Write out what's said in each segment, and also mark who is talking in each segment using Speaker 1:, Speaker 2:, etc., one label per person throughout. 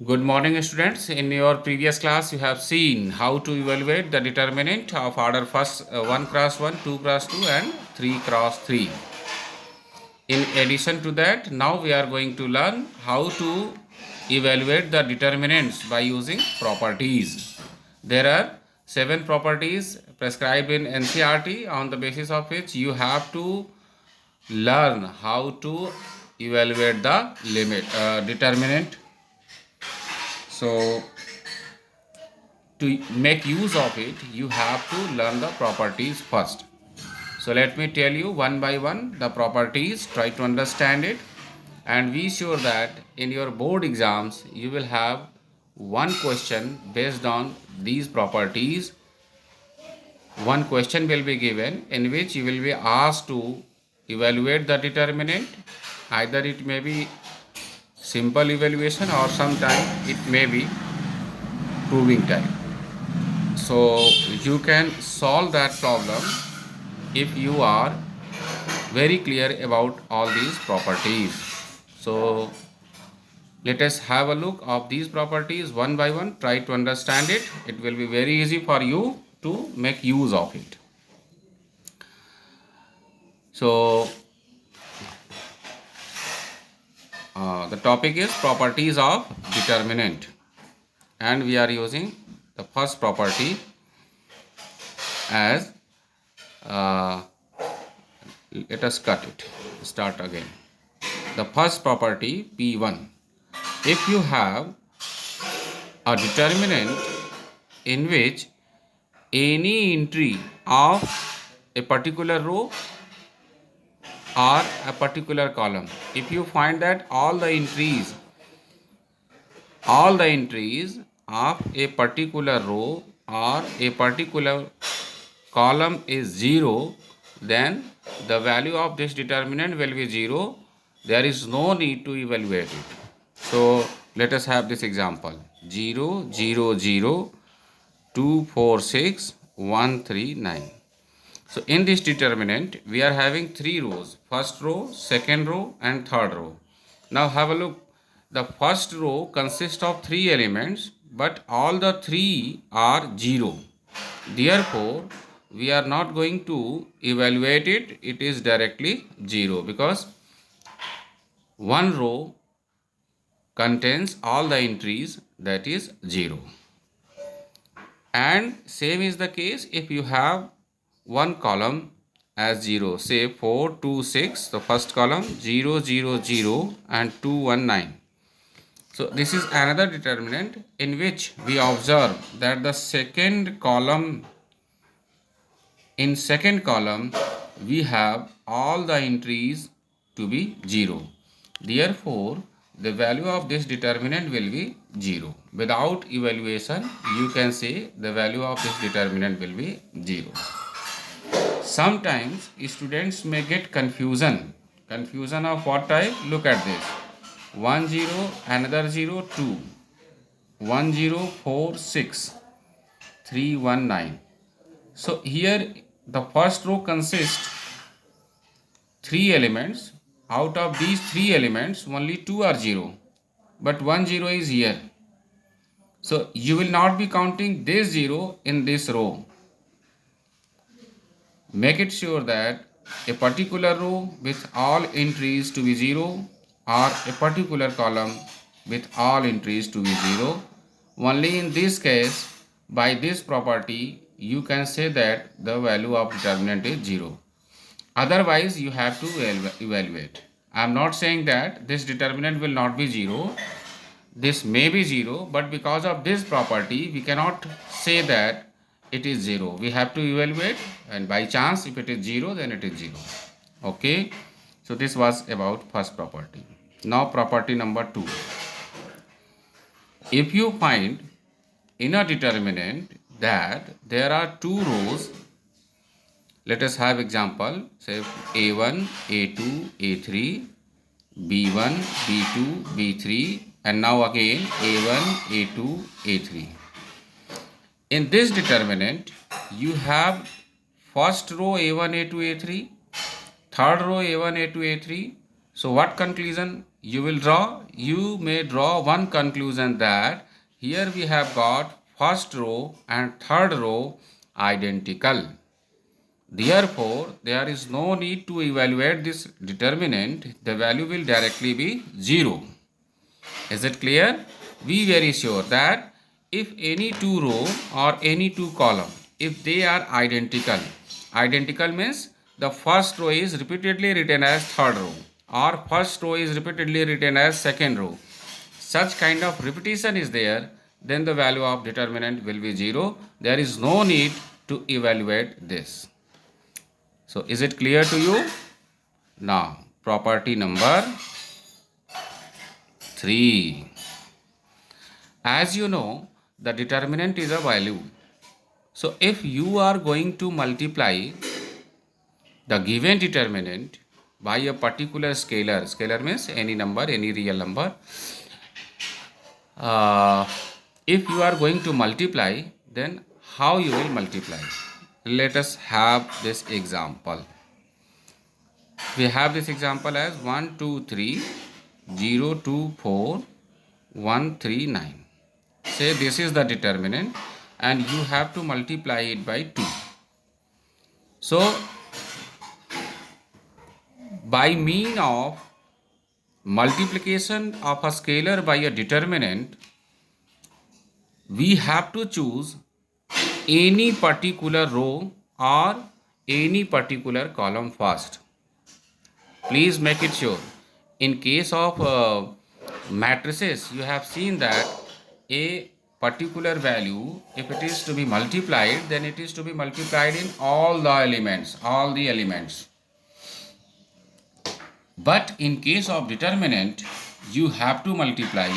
Speaker 1: Good morning, students. In your previous class, you have seen how to evaluate the determinant of order first 1 cross 1, 2 cross 2, and 3 cross 3. In addition to that, now we are going to learn how to evaluate the determinants by using properties. There are 7 properties prescribed in NCERT on the basis of which you have to learn how to evaluate the determinant. So to make use of it, you have to learn the properties first. So let me tell you one by one the properties, try to understand it, and be sure that in your board exams you will have one question based on these properties. One question will be given in which you will be asked to evaluate the determinant. Either it may be simple evaluation or sometime it may be proving type. So you can solve that problem if you are very clear about all these properties. So let us have a look of these properties one by one. Try to understand it. It will be very easy for you to make use of it. So the topic is properties of determinant, and we are using the first property as let us cut it. Start again. The first property P1. If you have a determinant in which any entry of a particular row or a particular column, if you find that all the entries of a particular row or a particular column is 0, then the value of this determinant will be 0. There is no need to evaluate it. So let us have this example: 0 0 0 2 4 6 1 3 9. So in this determinant we are having 3 rows: first row, second row, and third row. Now have a look. The first row consists of 3 elements, but all the 3 are 0. Therefore, we are not going to evaluate it. It is directly 0 because one row contains all the entries, that is 0. And same is the case if you have one column as 0, say 4 2 6, the first column 0 0 0 and 2 1 9. So this is another determinant in which we observe that the second column, in second column we have all the entries to be 0. Therefore, the value of this determinant will be 0. Without evaluation, you can say the value of this determinant will be 0. Sometimes students may get confusion. Confusion of what type? Look at this. 1 0, another 0, 2. 1 0 4 6 3 1 9. So here the first row consists 3 elements. Out of these 3 elements, only 2 are 0, but 1 0 is here. So you will not be counting this 0 in this row. Make it sure that a particular row with all entries to be 0 or a particular column with all entries to be 0. Only in this case, by this property, you can say that the value of determinant is 0. Otherwise, you have to evaluate. I am not saying that this determinant will not be 0. This may be 0, but because of this property, we cannot say that it is 0. We have to evaluate, and by chance, if it is 0, then it is 0. Okay. So this was about first property. Now property number 2. If you find in a determinant that there are 2 rows, let us have example, say A1, A2, A3, B1, B2, B3, and now again A1, A2, A3. In this determinant, you have first row A1, A2, A3, third row A1, A2, A3, So what conclusion you will draw? You may draw one conclusion that here we have got first row and third row identical. Therefore, there is no need to evaluate this determinant. The value will directly be 0. Is it clear? Be very sure that if any two row or any two column, if they are identical means the first row is repeatedly written as third row or first row is repeatedly written as second row. Such kind of repetition is there, then the value of determinant will be 0. There is no need to evaluate this. So is it clear to you? Now, property number 3. As you know, the determinant is a value. So if you are going to multiply the given determinant by a particular scalar means any number, any real number. If you are going to multiply, then how you will multiply? Let us have this example. We have this example as 1, 2, 3, 0, 2, 4, 1, 3, 9. Say this is the determinant and you have to multiply it by 2. So, by mean of multiplication of a scalar by a determinant, we have to choose any particular row or any particular column first. Please make it sure. In case of matrices, you have seen that a particular value, if it is to be multiplied, then it is to be multiplied in all the elements. But in case of determinant, you have to multiply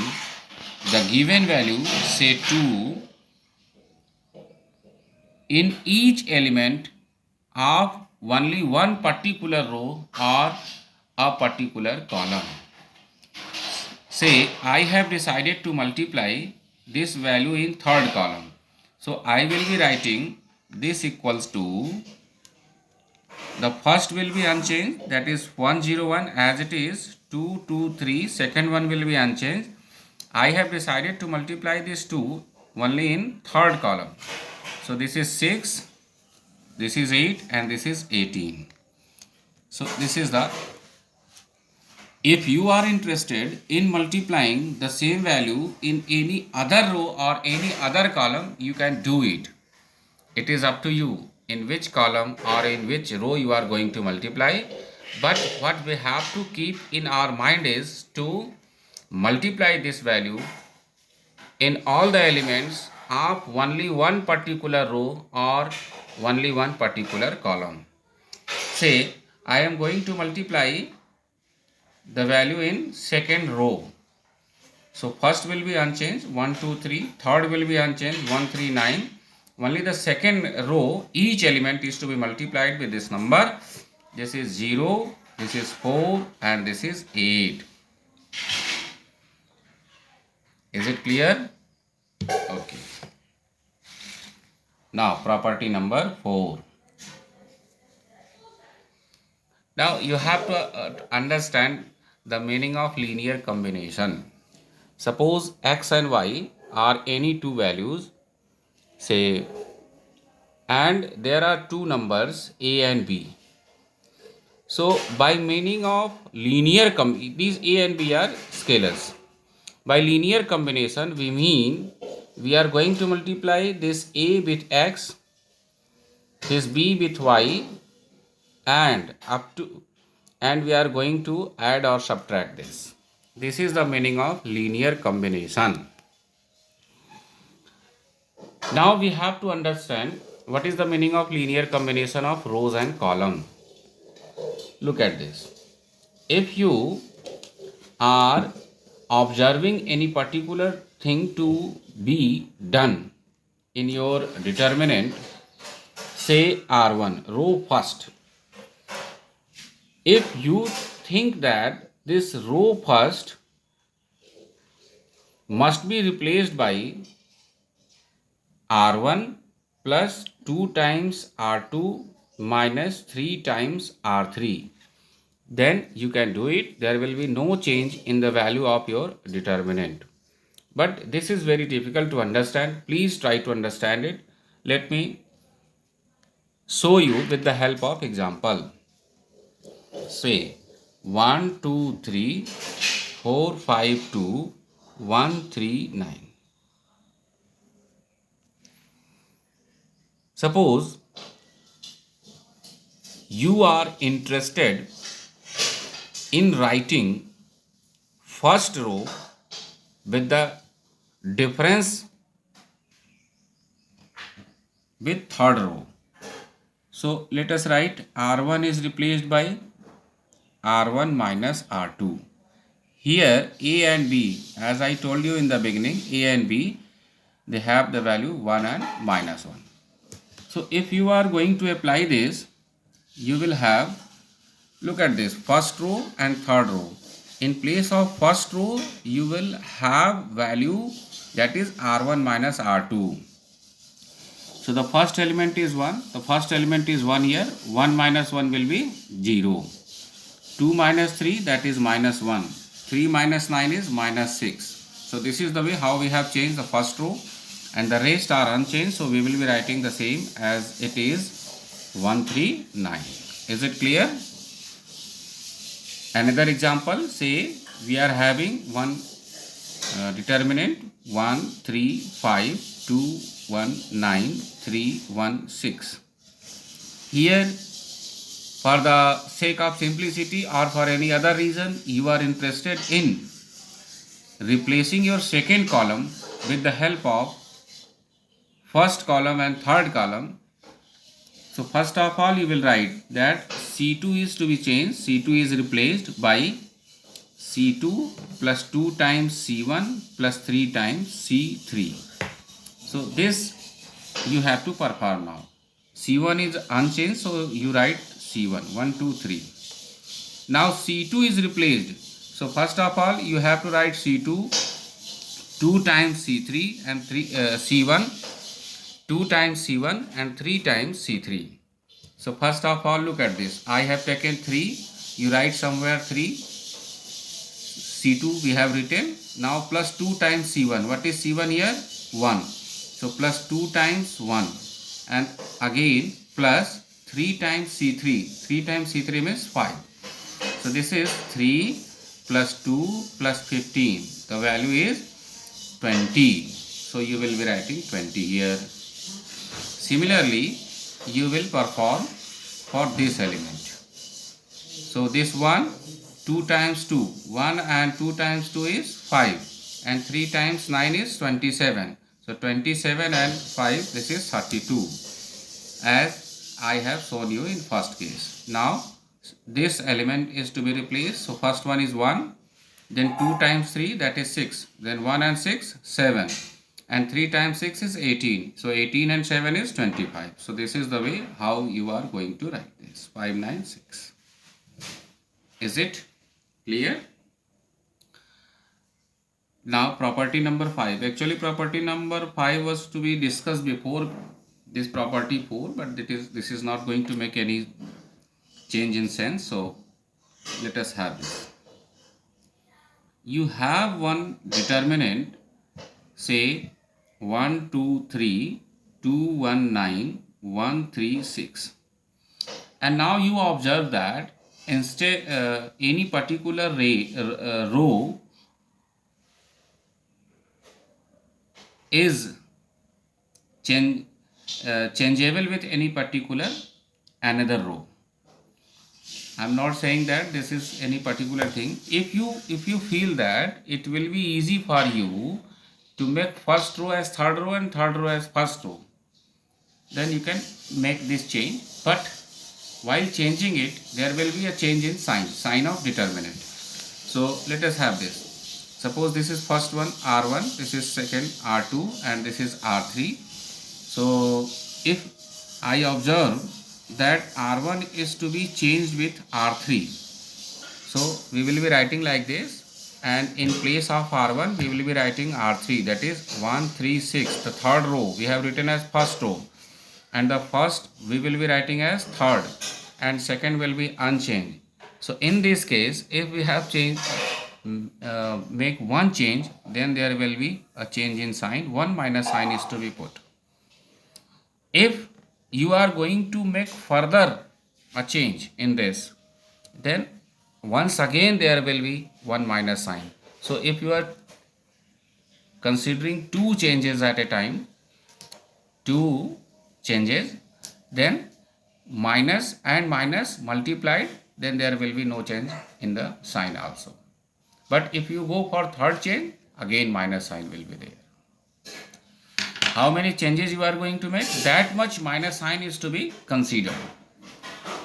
Speaker 1: the given value, say 2, in each element of only one particular row or a particular column. Say I have decided to multiply this value in third column. So I will be writing this equals to, the first will be unchanged, that is 101 as it is, 2, 2, 3, second one will be unchanged. I have decided to multiply these two only in third column. So this is 6, this is 8 and this is 18. So this is the, if you are interested in multiplying the same value in any other row or any other column, you can do it. It is up to you in which column or in which row you are going to multiply. But what we have to keep in our mind is to multiply this value in all the elements of only one particular row or only one particular column. Say I am going to multiply the value in second row. So first will be unchanged 1, 2, 3, third will be unchanged 1, 3, 9. Only the second row, each element is to be multiplied with this number. This is 0, this is 4 and this is 8. Is it clear? Okay. Now property number 4. Now you have to understand the meaning of linear combination. Suppose x and y are any two values, say, and there are two numbers a and b. So by meaning of linear these a and b are scalars. By linear combination we mean we are going to multiply this a with x, this b with y, and we are going to add or subtract this. This is the meaning of linear combination. Now we have to understand what is the meaning of linear combination of rows and column. Look at this. If you are observing any particular thing to be done in your determinant, say R1, row first. If you think that this row first must be replaced by R1 plus 2 times R2 minus 3 times R3, then you can do it. There will be no change in the value of your determinant. But this is very difficult to understand. Please try to understand it. Let me show you with the help of example. Say 1, 2, 3, 4, 5, 2, 1, 3, 9. Suppose you are interested in writing first row with the difference with third row. So let us write R1 is replaced by R1 minus R2. Here A and B, as I told you in the beginning, A and B, they have the value 1 and minus 1. So if you are going to apply this, you will have, look at this, first row and third row. In place of first row, you will have value that is R1 minus R2. So the first element is 1. The first element is 1 here. 1 minus 1 will be 0. 2 minus 3, that is minus 1. 3 minus 9 is minus 6. So this is the way how we have changed the first row, and the rest are unchanged. So we will be writing the same as it is 1, 3, 9. Is it clear? Another example, say we are having one determinant 1, 3, 5, 2, 1, 9, 3, 1, 6. Here, for the sake of simplicity or for any other reason, you are interested in replacing your second column with the help of first column and third column. So first of all, you will write that C2 is to be changed. C2 is replaced by C2 plus 2 times C1 plus 3 times C3. So this you have to perform now. C1 is unchanged, so you write C1, 1, 2, 3. Now C2 is replaced. So first of all, you have to write C2, 2 times C3 and C1, 2 times C1 and 3 times C3. So first of all, look at this. I have taken 3. You write somewhere 3. C2 we have written. Now plus 2 times C1. What is C1 here? 1. So plus 2 times 1. And again plus 3 times C3. 3 times C3 means 5. So this is 3 plus 2 plus 15. The value is 20. So you will be writing 20 here. Similarly, you will perform for this element. So this one, 2 times 2. 1 and 2 times 2 is 5. And 3 times 9 is 27. So 27 and 5, this is 32. As I have shown you in first case. Now this element is to be replaced. So first one is 1. Then 2 times 3, that is 6. Then 1 and 6, 7. And 3 times 6 is 18. So 18 and 7 is 25. So this is the way how you are going to write this. 5, 9, 6. Is it clear? Now property number 5. Actually property number 5 was to be discussed before this property 4. But this is not going to make any change in sense. So let us have this. You have one determinant, say 1, 2, 3, 2, 1, 9, 1, 3, 6. And now you observe that instead any particular row is changeable with any particular another row. I am not saying that this is any particular thing. If you feel that it will be easy for you to make first row as third row and third row as first row, then you can make this change. But while changing it, there will be a change in sign of determinant. So let us have this. Suppose this is first one R1, this is second R2, and this is R3. So if I observe that R1 is to be changed with R3, so we will be writing like this. And in place of R1, we will be writing R3, that is 1, 3, 6. The third row we have written as first row, and the first we will be writing as third, and second will be unchanged. So in this case, if we have change, make one change, then there will be a change in sign. One minus sign is to be put. If you are going to make further a change in this, then once again there will be one minus sign. So if you are considering two changes at a time, two changes, then minus and minus multiplied, then there will be no change in the sign also. But if you go for third change, again minus sign will be there. How many changes you are going to make? That much minus sign is to be considered.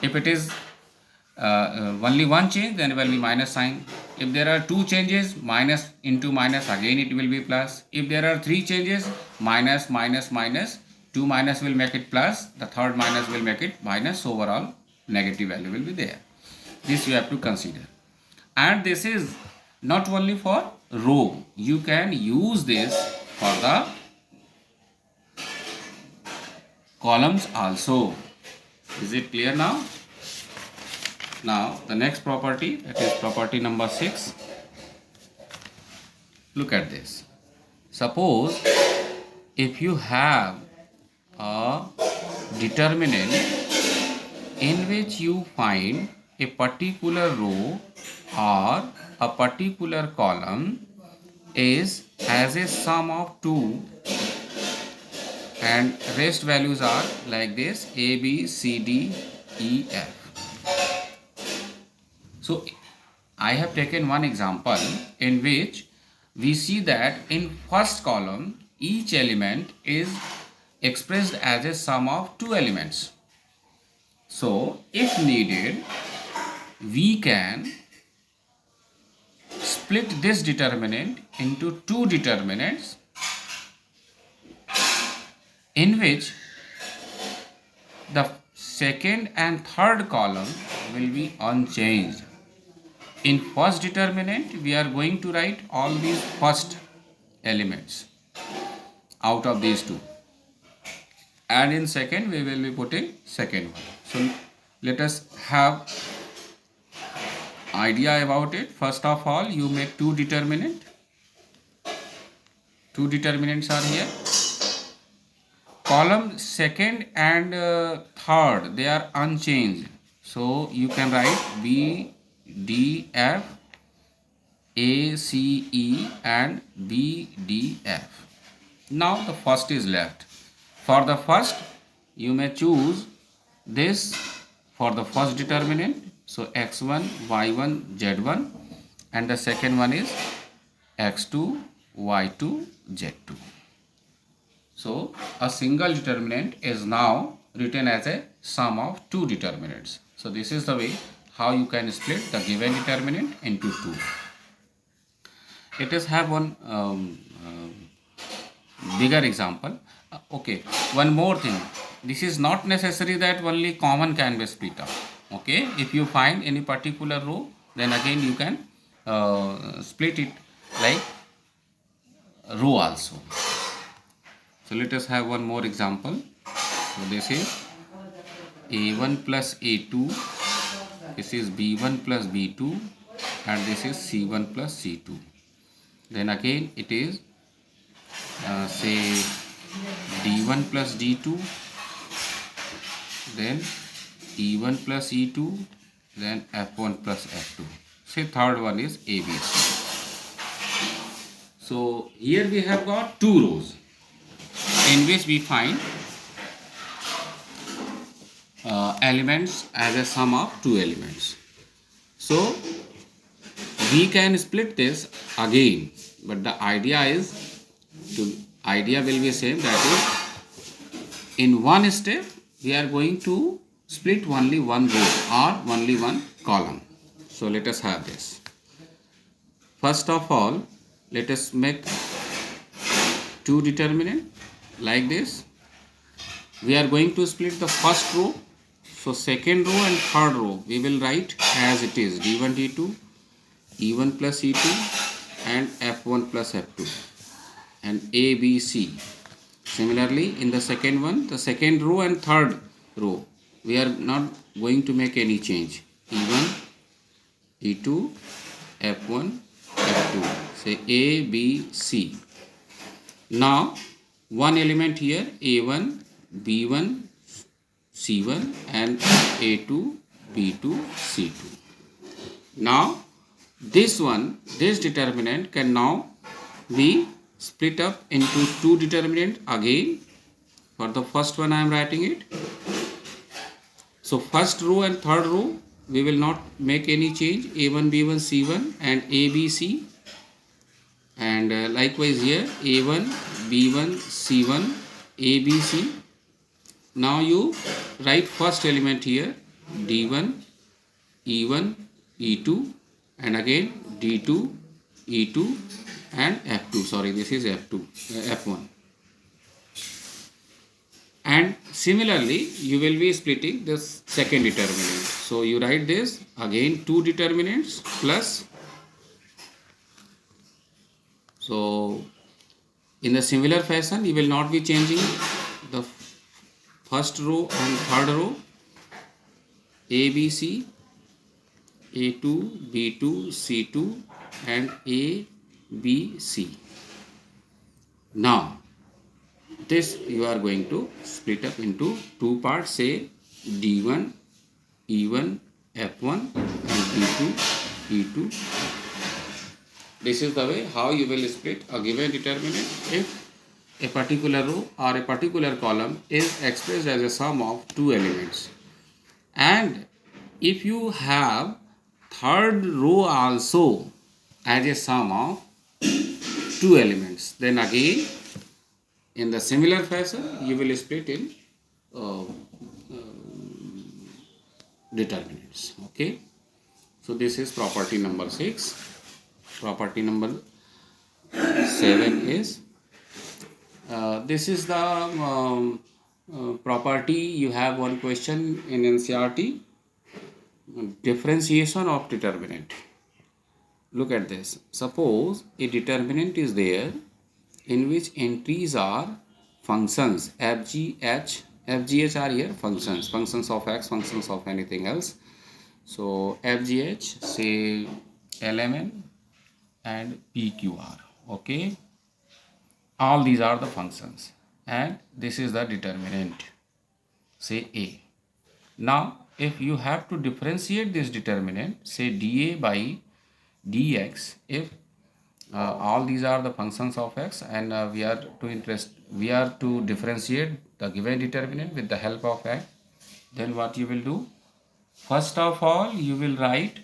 Speaker 1: If it is only one change, then it will be minus sign. If there are two changes, minus into minus, again it will be plus. If there are three changes, minus, minus, minus, two minus will make it plus, the third minus will make it minus, overall negative value will be there. This you have to consider. And this is not only for row, you can use this for the columns also. Is it clear now? Now the next property, that is property number 6. Look at this. Suppose if you have a determinant in which you find a particular row or a particular column is as a sum of 2 and rest values are like this: A, B, C, D, E, F. So I have taken one example in which we see that in first column each element is expressed as a sum of two elements. So if needed, we can split this determinant into two determinants in which the second and third column will be unchanged. In first determinant, we are going to write all these first elements out of these two, and in second we will be putting second one. So let us have idea about it. First of all, you make two determinants are here. Column second and third, they are unchanged, so you can write B, D, F, A, C, E and B, D, F. Now the first is left. For the first, you may choose this for the first determinant. So x1, y1, z1, and the second one is x2, y2, z2. So a single determinant is now written as a sum of two determinants. So this is the way how you can split the given determinant into two. Let us have one bigger example. Okay, one more thing. This is not necessary that only common can be split up. Okay, if you find any particular row, then again you can split it like row also. So let us have one more example. So this is A1 plus A2, this is B1 plus B2, and this is C1 plus C2. Then again it is say D1 plus D2, then E1 plus E2, then F1 plus F2. Say third one is ABC. So here we have got two rows in which we find elements as a sum of two elements. So we can split this again, but the idea will be same, that is in one step we are going to split only one row or only one column. So let us have this. First of all, let us make two determinant like this. We are going to split the first row. So second row and third row we will write as it is: D1, D2, E1 plus E2 and F1 plus F2 and A, B, C. Similarly, in the second one, the second row and third row, we are not going to make any change. E1, E2, F1, F2. Say A, B, C. Now one element here, A1, B1, C1 and A2, B2, C2. Now this determinant can now be split up into two determinants again. For the first one I am writing it. So first row and third row we will not make any change, A1, B1, C1 and A, B, C, and likewise here A1, B1, C1, A, B, C. Now you write first element here, D1, E1, E2 and again D2, E2 and F2. Sorry, this is F2, F1. And similarly you will be splitting this second determinant. So you write this again, two determinants plus. So in the similar fashion you will not be changing the first row and third row, A, B, C, A2, B2, C2 and A, B, C. Now this you are going to split up into two parts, say D1, E1, F1 and D2, E2. This is the way how you will split a given determinant if a particular row or a particular column is expressed as a sum of two elements. And if you have third row also as a sum of two elements, then again in the similar fashion you will split in determinants. Okay, so this is property number 6. Property number 7 is this is the property. You have one question in NCERT, differentiation of determinant. Look at this. Suppose a determinant is there in which entries are functions f, g, h. F, g, h are here functions of x, functions of anything else. So f, g, h, say lmn and pqr. Okay, all these are the functions and this is the determinant, say a. Now if you have to differentiate this determinant, say dA by dx, if all these are the functions of x and we are to differentiate the given determinant with the help of x, then what you will do? First of all you will write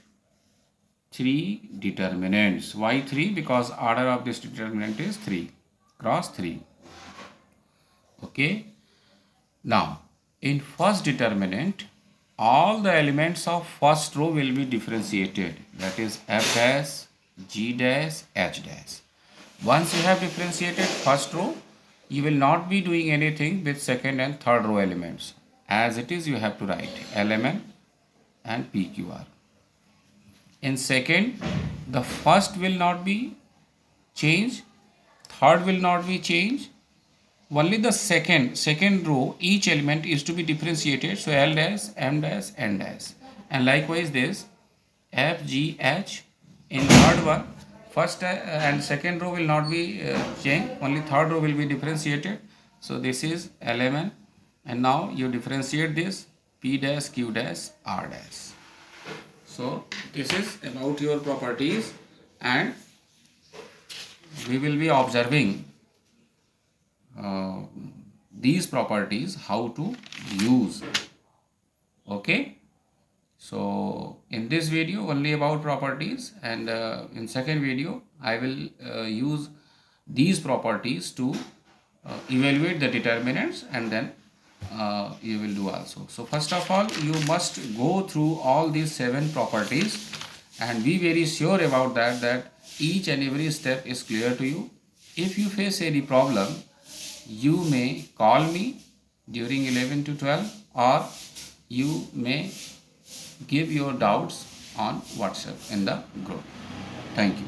Speaker 1: three determinants. Why 3? Because order of this determinant is 3 cross 3. Okay, now in first determinant all the elements of first row will be differentiated, that is f dash, g dash, h dash. Once you have differentiated first row, you will not be doing anything with second and third row elements. As it is, you have to write lmn and pqr. In second, the first will not be changed, third will not be changed. Only the second row, each element is to be differentiated. So L dash, M dash, N dash. And likewise this F, G, H. In third one, first and second row will not be changed. Only third row will be differentiated. So this is LMN. And now you differentiate this P dash, Q dash, R dash. So this is about your properties, and we will be observing these properties, how to use. Okay, so in this video only about properties, and in second video I will use these properties to evaluate the determinants, and then you will do also. So first of all you must go through all these 7 properties and be very sure about that each and every step is clear to you. If you face any problem, you may call me during 11 to 12, or you may give your doubts on WhatsApp in the group. Thank you.